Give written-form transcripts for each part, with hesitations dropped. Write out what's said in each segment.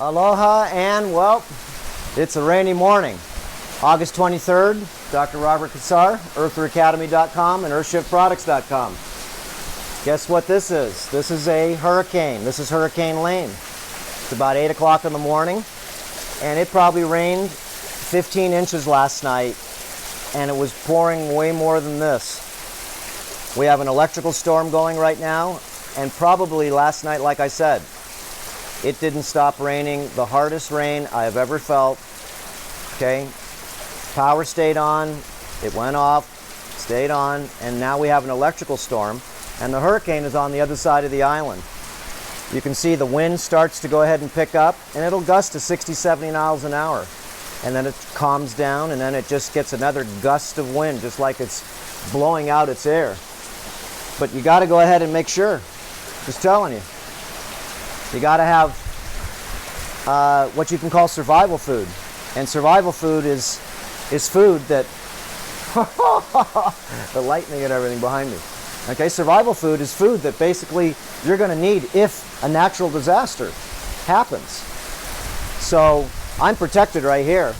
Aloha, and well, it's a rainy morning. August 23rd, Dr. Robert Cassar, eartheracademy.com and earthshiftproducts.com. Guess what this is? This is a hurricane. This is Hurricane Lane. It's about 8 o'clock in the morning, and it probably rained 15 inches last night, and it was pouring way more than this. We have an electrical storm going right now, and probably last night, like I said, it didn't stop raining. The hardest rain I have ever felt. Okay, power stayed on, it went off, stayed on, and now we have an electrical storm, and the hurricane is on the other side of the island. You can see the wind starts to go ahead and pick up, and it'll gust to 60, 70 miles an hour. And then it calms down, and then it just gets another gust of wind, just like it's blowing out its air. But you got to go ahead and make sure. Just telling you. You got to have what you can call survival food. And survival food is food that... the lightning and everything behind me. Okay, survival food is food that basically you're going to need if a natural disaster happens. So I'm protected right here.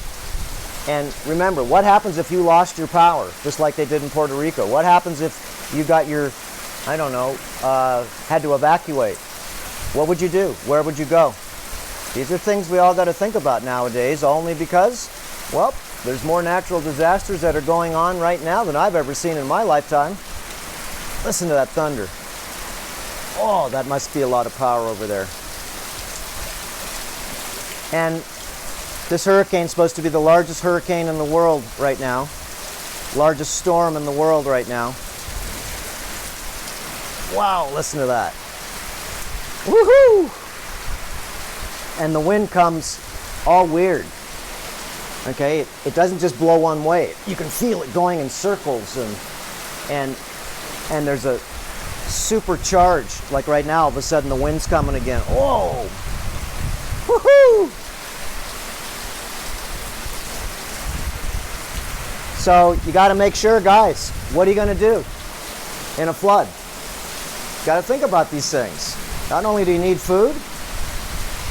And remember, what happens if you lost your power, just like they did in Puerto Rico? What happens if you got your, I don't know, had to evacuate? What would you do? Where would you go? These are things we all got to think about nowadays, only because, well, there's more natural disasters that are going on right now than I've ever seen in my lifetime. Listen to that thunder. Oh, that must be a lot of power over there. And this hurricane's supposed to be the largest hurricane in the world right now. Largest storm in the world right now. Wow, listen to that. Woohoo! And the wind comes all weird. Okay, it doesn't just blow one way. You can feel it going in circles, and there's a supercharged, like right now, all of a sudden the wind's coming again. Whoa! Woohoo! So you got to make sure, guys, what are you going to do in a flood? You got to think about these things. Not only do you need food,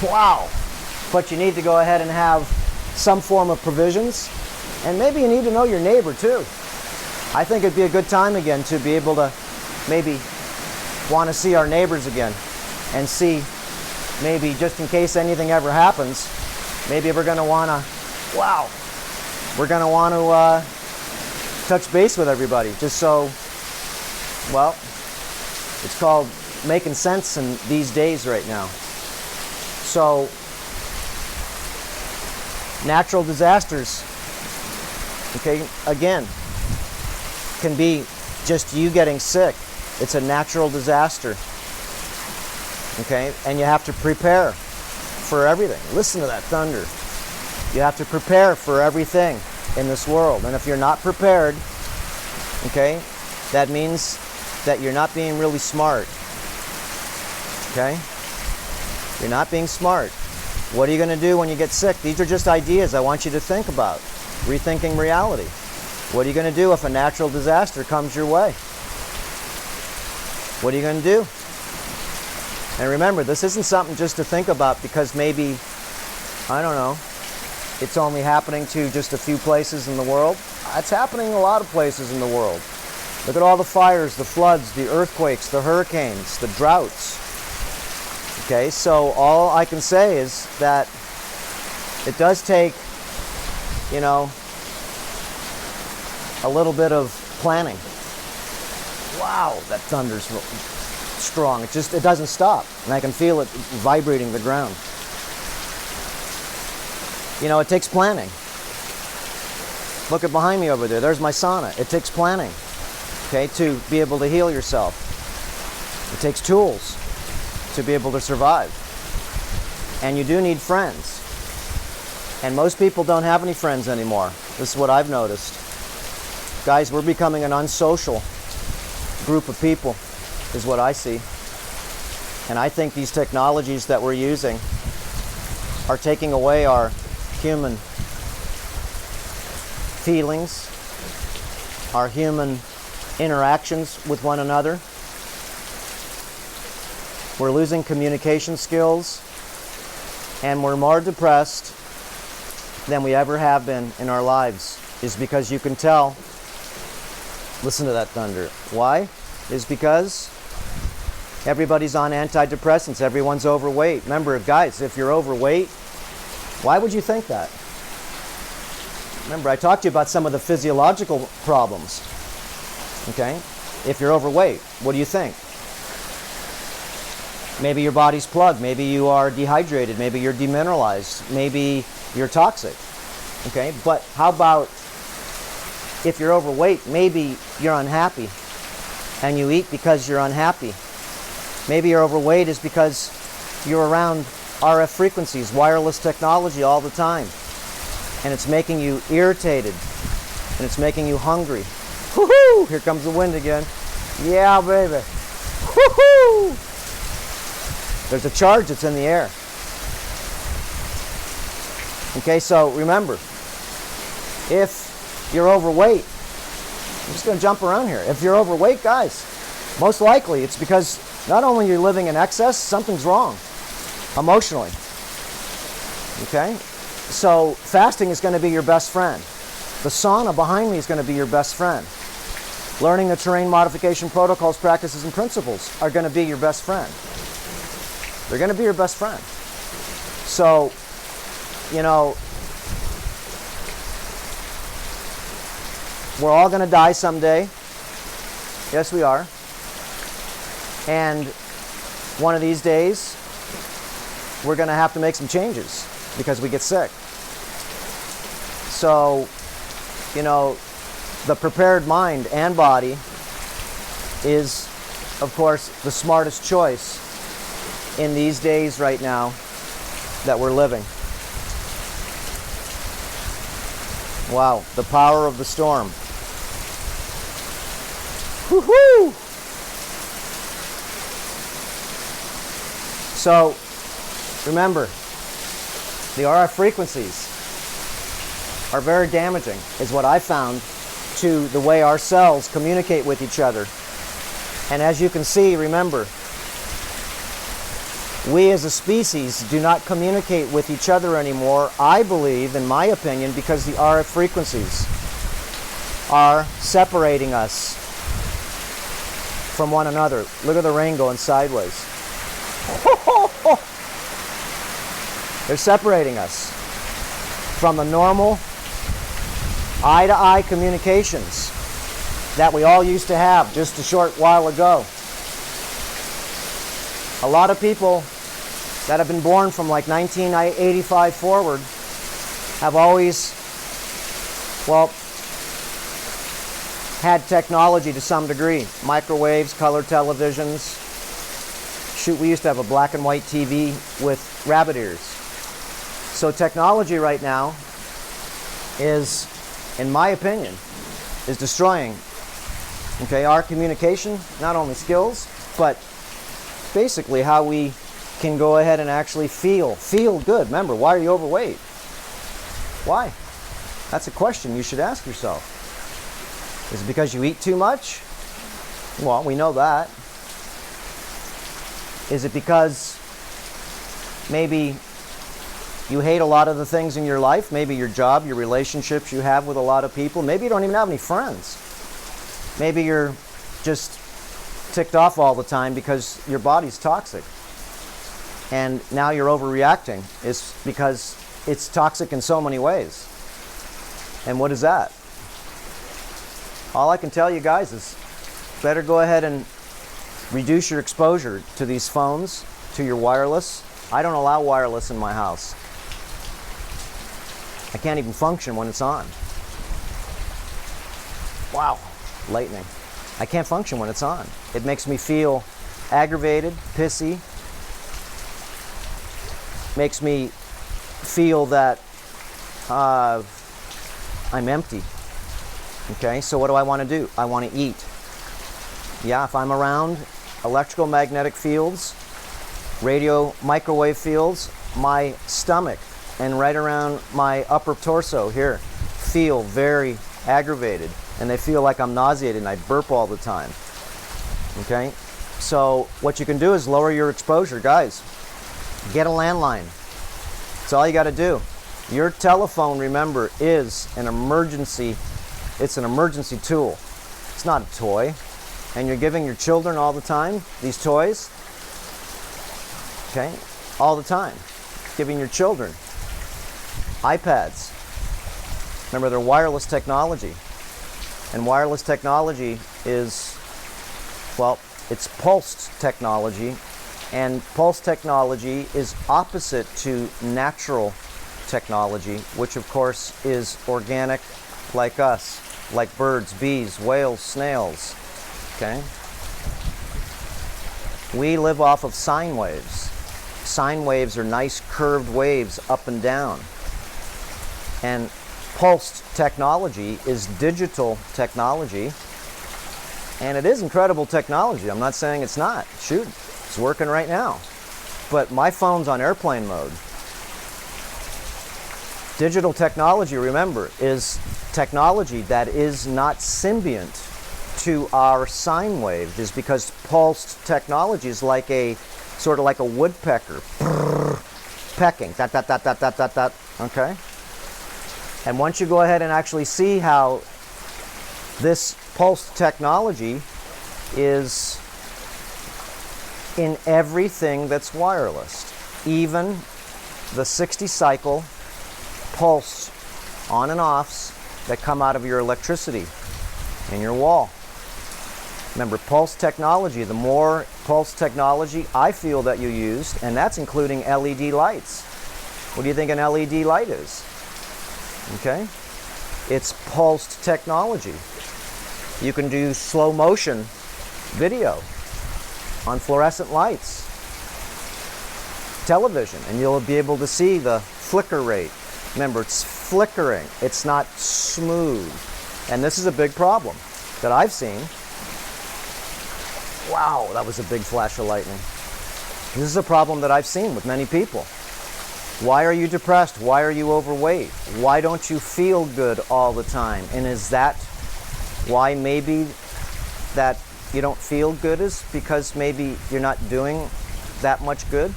wow, but you need to go ahead and have some form of provisions, and maybe you need to know your neighbor too. I think it'd be a good time again to be able to maybe want to see our neighbors again and see, maybe just in case anything ever happens, maybe we're going to want to, wow, we're going to want to touch base with everybody, just so, well, it's called making sense in these days right now. So, natural disasters, okay, again, can be just you getting sick. It's a natural disaster, okay, and you have to prepare for everything. Listen to that thunder. You have to prepare for everything in this world, and if you're not prepared, okay, that means that you're not being really smart. Okay? You're not being smart. What are you going to do when you get sick? These are just ideas I want you to think about. Rethinking reality. What are you going to do if a natural disaster comes your way? What are you going to do? And remember, this isn't something just to think about because maybe, I don't know, it's only happening to just a few places in the world. It's happening in a lot of places in the world. Look at all the fires, the floods, the earthquakes, the hurricanes, the droughts. Okay, so all I can say is that it does take, you know, a little bit of planning. Wow, that thunder's strong. It doesn't stop, and I can feel it vibrating the ground. You know, it takes planning. Look at behind me over there. There's my sauna. It takes planning, okay, to be able to heal yourself. It takes tools to be able to survive. And you do need friends. And most people don't have any friends anymore. This is what I've noticed. Guys, we're becoming an unsocial group of people, is what I see. And I think these technologies that we're using are taking away our human feelings, our human interactions with one another. We're losing communication skills. and we're more depressed than we ever have been in our lives is because you can tell. Listen to that thunder. Why? Is because everybody's on antidepressants. Everyone's overweight. Remember, guys, if you're overweight, why would you think that? Remember, I talked to you about some of the physiological problems. Okay? If you're overweight, what do you think? Maybe your body's plugged. Maybe you are dehydrated. Maybe you're demineralized. Maybe you're toxic. Okay? But how about if you're overweight, maybe you're unhappy and you eat because you're unhappy. Maybe you're overweight is because you're around RF frequencies, wireless technology all the time. And it's making you irritated. And it's making you hungry. Woohoo! Here comes the wind again. Yeah, baby. Woohoo! There's a charge that's in the air. Okay, so remember, if you're overweight, I'm just going to jump around here. If you're overweight, guys, most likely it's because not only you're living in excess, something's wrong emotionally. Okay? So fasting is going to be your best friend. The sauna behind me is going to be your best friend. Learning the terrain modification protocols, practices, and principles are going to be your best friend. They're going to be your best friend. So, you know, we're all going to die someday. Yes, we are. And one of these days, we're going to have to make some changes because we get sick. So, you know, the prepared mind and body is, of course, the smartest choice in these days right now that we're living. Wow, the power of the storm. Woohoo! So, remember, the RF frequencies are very damaging, is what I found, to the way our cells communicate with each other. And as you can see, remember, we as a species do not communicate with each other anymore, I believe, in my opinion, because the RF frequencies are separating us from one another. Look at the rain going sideways. They're separating us from the normal eye-to-eye communications that we all used to have just a short while ago. A lot of people that have been born from like 1985 forward have always, well, had technology to some degree. Microwaves, color televisions. Shoot, we used to have a black and white TV with rabbit ears. So technology right now is, in my opinion, is destroying, okay, our communication, not only skills, but basically how we can go ahead and actually feel good. Remember, why are you overweight? Why? That's a question you should ask yourself. Is it because you eat too much? Well, we know that. Is it because maybe you hate a lot of the things in your life? Maybe your job, your relationships you have with a lot of people. Maybe you don't even have any friends. Maybe you're just ticked off all the time because your body's toxic. And now you're overreacting. It's because it's toxic in so many ways. And what is that? All I can tell you guys is better go ahead and reduce your exposure to these phones, to your wireless. I don't allow wireless in my house. I can't even function when it's on. Wow, lightning. I can't function when it's on. It makes me feel aggravated, pissy. Makes me feel that I'm empty. Okay, so what do I want to do? I want to eat. Yeah, if I'm around electrical magnetic fields, radio microwave fields, my stomach and right around my upper torso here feel very aggravated, and they feel like I'm nauseated and I burp all the time. Okay, so what you can do is lower your exposure. Guys, get a landline. That's all you got to do. Your telephone, remember, is an emergency. It's an emergency tool. It's not a toy. And you're giving your children all the time these toys. Okay? All the time. Giving your children iPads. Remember, they're wireless technology. And wireless technology is, well, it's pulsed technology. And pulse technology is opposite to natural technology, which of course is organic, like us, like birds, bees, whales, snails. Okay? We live off of sine waves. Sine waves are nice curved waves up and down. And pulsed technology is digital technology. And it is incredible technology. I'm not saying it's not. Shoot, it's working right now. But my phone's on airplane mode. Digital technology, remember, is technology that is not symbiont to our sine wave, is because pulsed technology is like a sort of like a woodpecker pecking, dot, dot, dot, dot, dot, dot, dot. Okay? And once you go ahead and actually see how this pulsed technology is in everything that's wireless, even the 60 cycle pulse on and offs that come out of your electricity in your wall. Remember, pulse technology, the more pulse technology I feel that you used, and that's including LED lights. What do you think an LED light is? Okay? It's pulsed technology. You can do slow motion video on fluorescent lights, television, and you'll be able to see the flicker rate. Remember, it's flickering. It's not smooth. And this is a big problem that I've seen. Wow, that was a big flash of lightning. This is a problem that I've seen with many people. Why are you depressed? Why are you overweight? Why don't you feel good all the time? And is that why maybe that you don't feel good, is because maybe you're not doing that much good?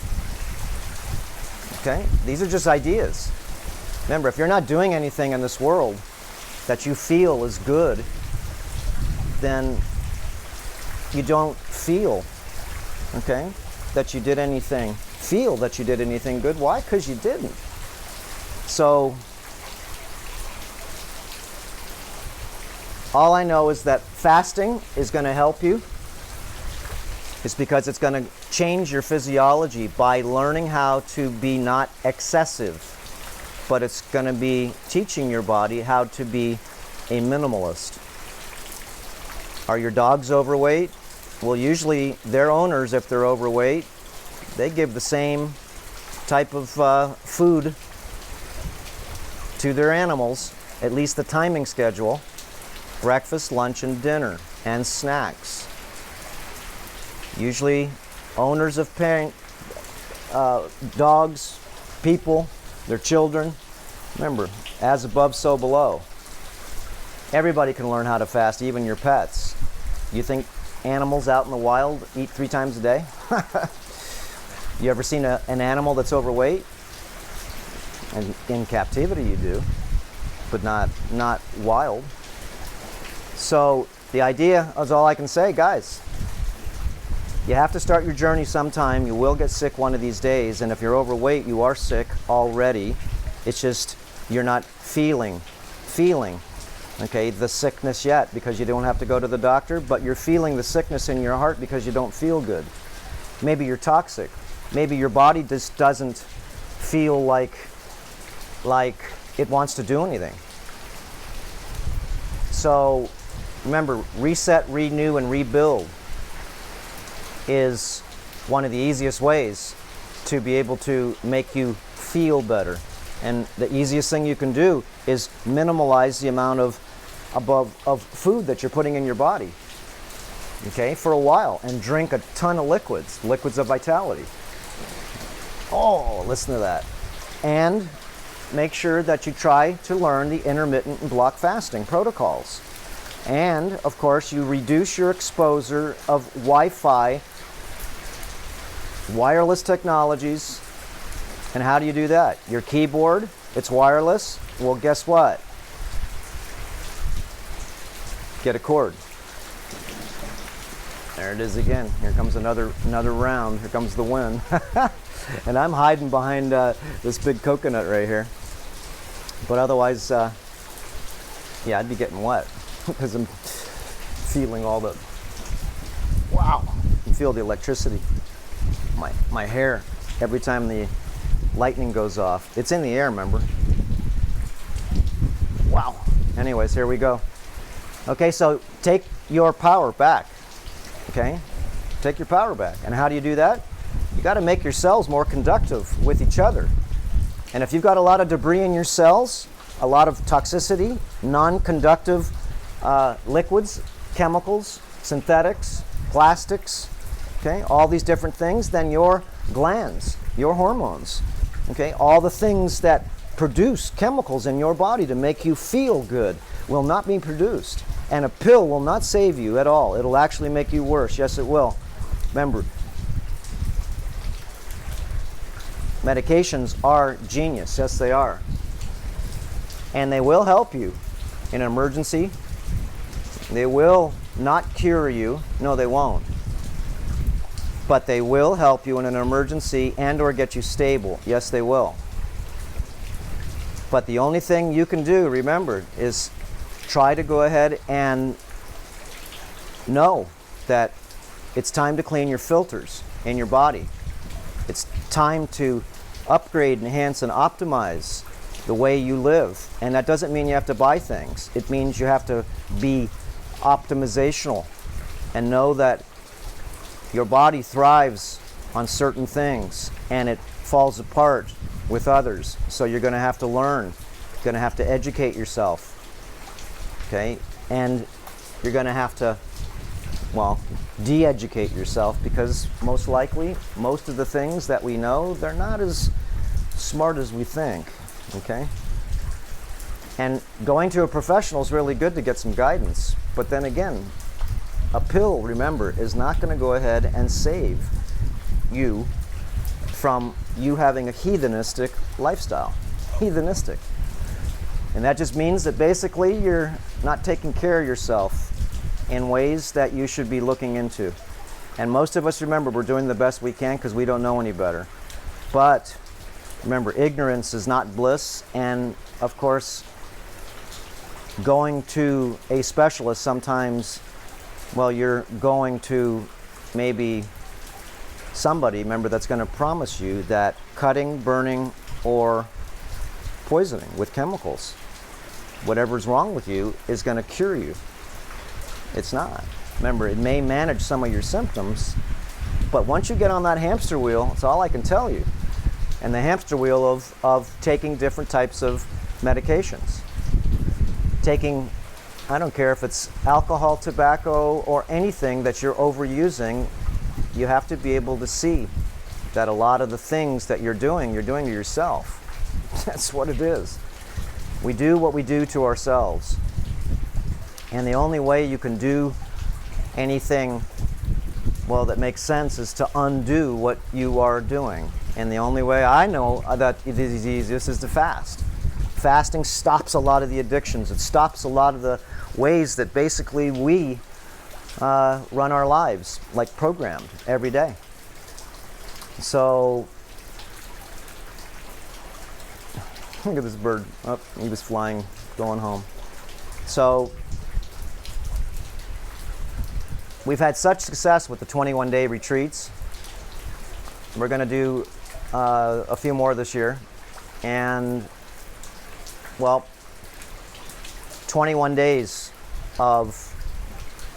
Okay? These are just ideas. Remember, if you're not doing anything in this world that you feel is good, then you don't feel, okay, that you did anything, feel that you did anything good. Why? Because you didn't. So, all I know is that fasting is going to help you. It's because it's going to change your physiology by learning how to be not excessive. But it's going to be teaching your body how to be a minimalist. Are your dogs overweight? Well, usually their owners, if they're overweight, they give the same type of food to their animals, at least the timing schedule: breakfast, lunch, and dinner, and snacks. Usually owners of dogs, people, their children, remember, as above, so below. Everybody can learn how to fast, even your pets. You think animals out in the wild eat 3 times a day? You ever seen an animal that's overweight? And in captivity you do, but not wild. So the idea is, all I can say, guys, you have to start your journey sometime. You will get sick one of these days, and if you're overweight, you are sick already. It's just you're not feeling, okay, the sickness yet, because you don't have to go to the doctor, but you're feeling the sickness in your heart because you don't feel good. Maybe you're toxic. Maybe your body just doesn't feel like it wants to do anything. So remember, reset, renew, and rebuild is one of the easiest ways to be able to make you feel better. And the easiest thing you can do is minimalize the amount of food that you're putting in your body, okay, for a while, and drink a ton of liquids of vitality. Oh, listen to that. And make sure that you try to learn the intermittent and block fasting protocols. And, of course, you reduce your exposure of Wi-Fi, wireless technologies, And how do you do that? Your keyboard, it's wireless. Well, guess what? Get a cord. There it is again. Here comes another round. Here comes the wind. And I'm hiding behind this big coconut right here. But otherwise, yeah, I'd be getting wet because I'm feeling all the, wow, you can feel the electricity. My hair, every time the lightning goes off. It's in the air, remember? Wow. Anyways, here we go. Okay, so take your power back. Okay? Take your power back. And how do you do that? You got to make your cells more conductive with each other. And if you've got a lot of debris in your cells, a lot of toxicity, non-conductive liquids, chemicals, synthetics, plastics, okay, all these different things, then your glands, your hormones, okay, all the things that produce chemicals in your body to make you feel good will not be produced. And a pill will not save you at all. It'll actually make you worse. Yes, it will. Remember, medications are genius. Yes, they are. And they will help you in an emergency. They will not cure you. No, they won't. But they will help you in an emergency and or get you stable. Yes, they will. But the only thing you can do, remember, is try to go ahead and know that it's time to clean your filters in your body. It's time to upgrade, enhance, and optimize the way you live. And that doesn't mean you have to buy things. It means you have to be optimizational and know that your body thrives on certain things and it falls apart with others. So you're going to have to learn. You're going to have to educate yourself. Okay? And you're going to have to, well, de-educate yourself, because most likely, most of the things that we know, they're not as smart as we think. Okay? And going to a professional is really good to get some guidance. But then again, a pill, remember, is not going to go ahead and save you from you having a heathenistic lifestyle. Heathenistic. And that just means that basically you're not taking care of yourself in ways that you should be looking into. And most of us, remember, we're doing the best we can because we don't know any better. But remember, ignorance is not bliss. And of course, going to a specialist sometimes, well, you're going to maybe somebody, remember, that's going to promise you that cutting, burning, or poisoning with chemicals, whatever's wrong with you, is going to cure you. It's not. Remember, it may manage some of your symptoms, but once you get on that hamster wheel, that's all I can tell you. And the hamster wheel of taking different types of medications. Taking, I don't care if it's alcohol, tobacco, or anything that you're overusing, you have to be able to see that a lot of the things that you're doing to yourself. That's what it is. We do what we do to ourselves. And the only way you can do anything, well, that makes sense is to undo what you are doing. And the only way I know that it is easiest is to fast. Fasting stops a lot of the addictions. It stops a lot of the ways that basically we run our lives, like programmed every day. So, look at this bird. Oh, he was flying, going home. So, we've had such success with the 21-day retreats. We're going to do a few more this year. And, well, 21 days of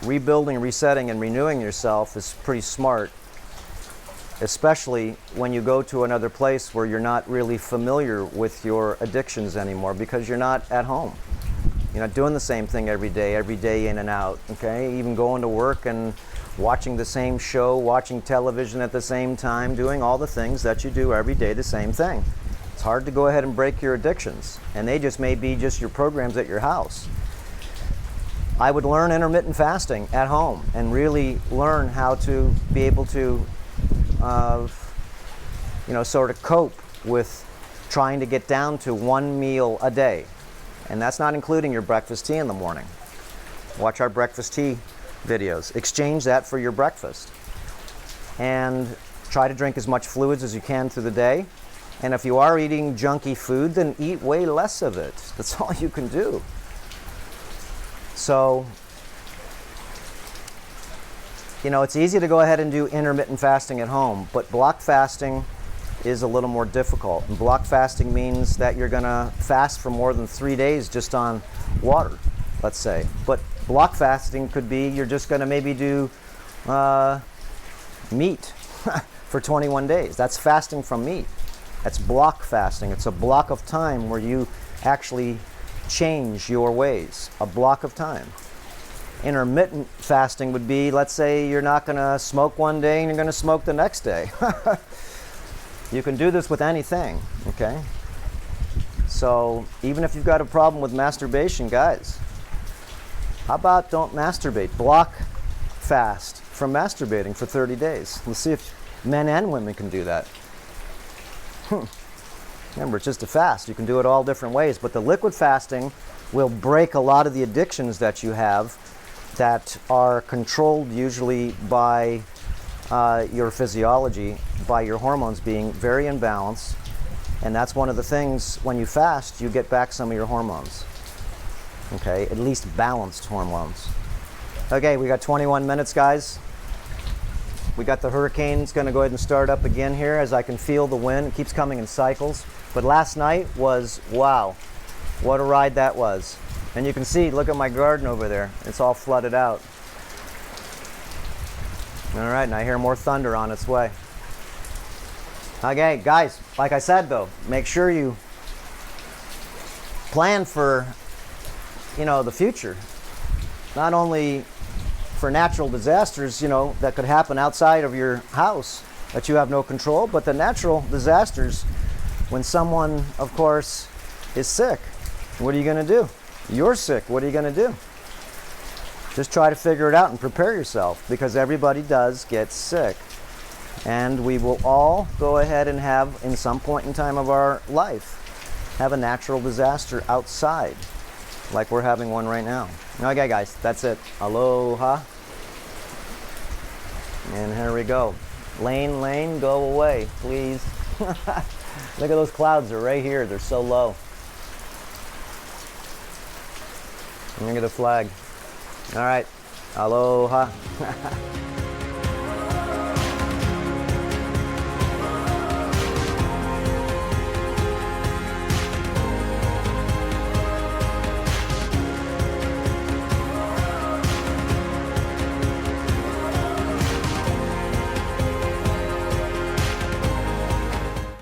rebuilding, resetting, and renewing yourself is pretty smart, especially when you go to another place where you're not really familiar with your addictions anymore, because you're not at home. You're not doing the same thing every day in and out, okay? Even going to work and watching the same show, watching television at the same time, doing all the things that you do every day, the same thing. It's hard to go ahead and break your addictions, and they just may be just your programs at your house. I would learn intermittent fasting at home and really learn how to be able to, sort of cope with trying to get down to 1 meal a day. And that's not including your breakfast tea in the morning. Watch our breakfast tea videos. Exchange that for your breakfast. And try to drink as much fluids as you can through the day. And if you are eating junky food, then eat way less of it. That's all you can do. So, you know, it's easy to go ahead and do intermittent fasting at home, but block fasting is a little more difficult. And block fasting means that you're going to fast for more than 3 days just on water, let's say. But block fasting could be you're just going to maybe do meat for 21 days. That's fasting from meat. That's block fasting. It's a block of time where you actually change your ways. A block of time. Intermittent fasting would be, let's say you're not going to smoke one day and you're going to smoke the next day. You can do this with anything, okay? So even if you've got a problem with masturbation, guys, how about don't masturbate? Block fast from masturbating for 30 days. Let's see if men and women can do that. Remember, it's just a fast. You can do it all different ways, but the liquid fasting will break a lot of the addictions that you have that are controlled usually by your physiology, by your hormones being very imbalanced. And that's one of the things, when you fast, you get back some of your hormones. Okay, at least balanced hormones. Okay, we got 21 minutes, guys. We got the hurricane's going to go ahead and start up again here as I can feel the wind. It keeps coming in cycles. But last night was, wow, what a ride that was. And you can see, look at my garden over there. It's all flooded out. All right, and I hear more thunder on its way. Okay, guys, like I said though, make sure you plan for, you know, the future. Not only for natural disasters, you know, that could happen outside of your house that you have no control, but the natural disasters when someone, of course, is sick. What are you going to do? You're sick. What are you going to do? Just try to figure it out and prepare yourself, because everybody does get sick. And we will all go ahead and have, in some point in time of our life, have a natural disaster outside, like we're having one right now. Okay, guys, that's it. Aloha. And here we go. Lane, lane, go away, please. Look at those clouds. They're right here. They're so low. Look at the flag. All right. Aloha.